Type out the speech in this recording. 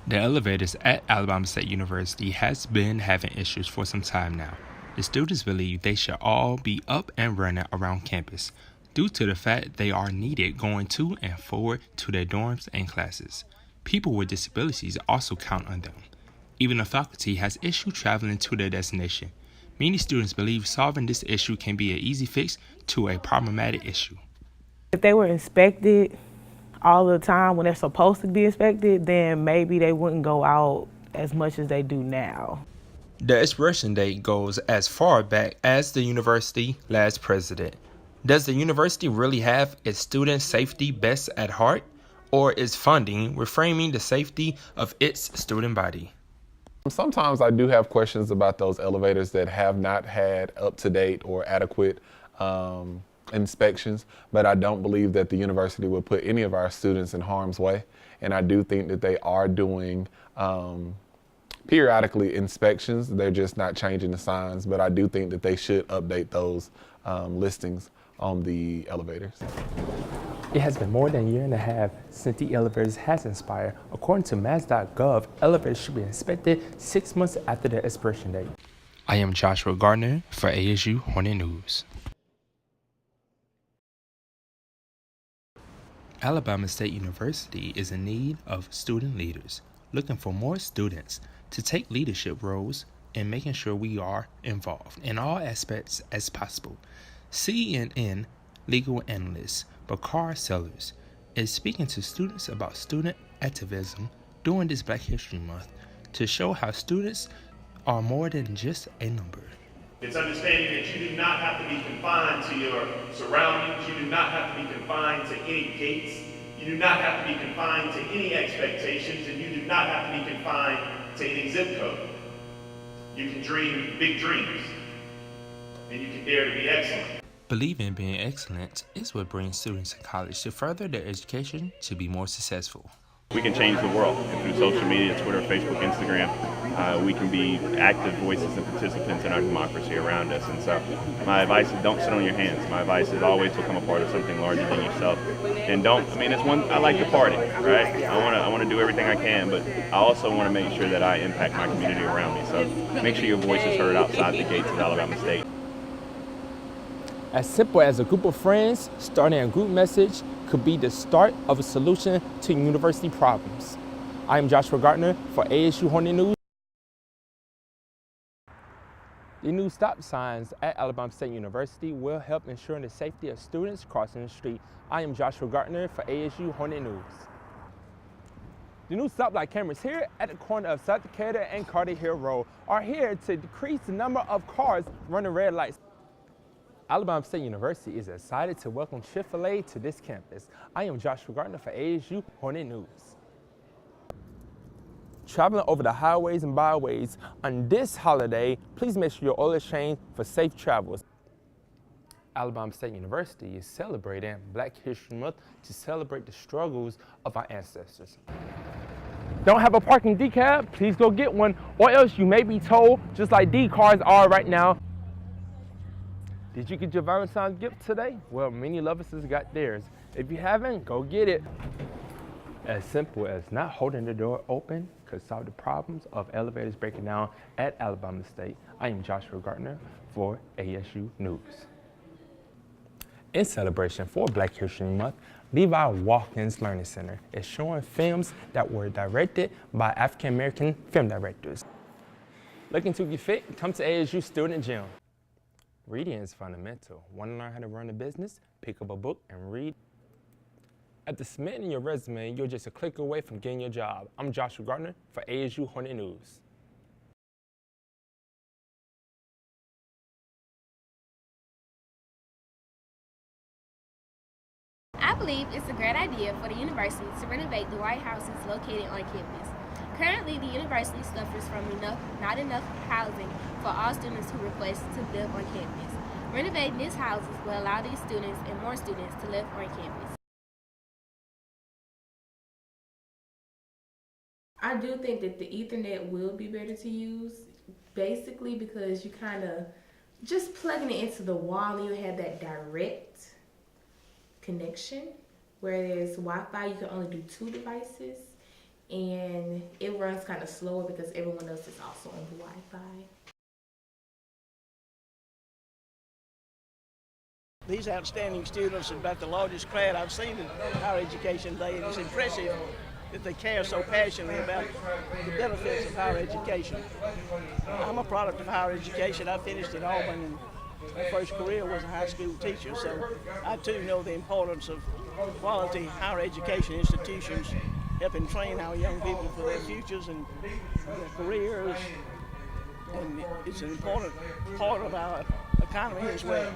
The elevators at Alabama State University has been having issues for some time now. The students believe they should all be up and running around campus due to the fact they are needed going to and forward to their dorms and classes. People with disabilities also count on them. Even the faculty has issue traveling to their destination. Many students believe solving this issue can be an easy fix to a problematic issue. If they were inspected all the time when they're supposed to be inspected, then maybe they wouldn't go out as much as they do now. The expiration date goes as far back as the university last president. Does the university really have its student safety best at heart, or is funding reframing the safety of its student body? Sometimes I do have questions about those elevators that have not had up-to-date or adequate inspections, but I don't believe that the university would put any of our students in harm's way. And I do think that they are doing periodically inspections. They're just not changing the signs, but I do think that they should update those listings on the elevators. It has been more than a year and a half since the elevators has expired. According to mass.gov, elevators should be inspected 6 months after their expiration date. I am Joshua Gardner for ASU Hornet News. Alabama State University is in need of student leaders, looking for more students to take leadership roles and making sure we are involved in all aspects as possible. CNN legal analyst Bakar Sellers is speaking to students about student activism during this Black History Month to show how students are more than just a number. It's understanding that you do not have to be confined to your surroundings. You do not have to be confined to any gates. You do not have to be confined to any expectations, and you do not have to be confined to any zip code. You can dream big dreams, and you can dare to be excellent. Believing in being excellent is what brings students in college to further their education to be more successful. We can change the world through social media, Twitter, Facebook, Instagram. We can be active voices and participants in our democracy around us. And so my advice is don't sit on your hands. My advice is always become a part of something larger than yourself. And I like to party, right? I want to do everything I can, but I also want to make sure that I impact my community around me. So make sure your voice is heard outside the gates of Alabama State. As simple as a group of friends starting a group message could be the start of a solution to university problems. I am Joshua Gardner for ASU Hornet News. The new stop signs at Alabama State University will help ensure the safety of students crossing the street. I am Joshua Gardner for ASU Hornet News. The new stoplight cameras here at the corner of South Decatur and Carter Hill Road are here to decrease the number of cars running red lights. Alabama State University is excited to welcome Chick-fil-A to this campus. I am Joshua Gardner for ASU Hornet News. Traveling over the highways and byways on this holiday, please make sure your oil is changed for safe travels. Alabama State University is celebrating Black History Month to celebrate the struggles of our ancestors. Don't have a parking decal? Please go get one, or else you may be told, just like these cars are right now. Did you get your Valentine's gift today? Well, many lovers got theirs. If you haven't, go get it. As simple as not holding the door open could solve the problems of elevators breaking down at Alabama State. I am Joshua Gardner for ASU News. In celebration for Black History Month, Levi Watkins Learning Center is showing films that were directed by African American film directors. Looking to get fit? Come to ASU Student Gym. Reading is fundamental. Want to learn how to run a business? Pick up a book and read. After submitting your resume, you're just a click away from getting your job. I'm Joshua Gardner for ASU Hornet News. I believe it's a great idea for the university to renovate the White Houses located on campus. Currently, the university suffers from not enough housing for all students who request to live on campus. Renovating these houses will allow these students and more students to live on campus. I do think that the Ethernet will be better to use, basically because you kind of just plugging it into the wall and you have that direct connection. Whereas Wi-Fi, you can only do 2 devices. and it runs kind of slower because everyone else is also on the Wi-Fi. These outstanding students are about the largest crowd I've seen in higher education today, and it's impressive that they care so passionately about the benefits of higher education. I'm a product of higher education. I finished at Auburn, and my first career was a high school teacher, so I too know the importance of quality higher education institutions helping train our young people for their futures and their careers, and it's an important part of our economy as well.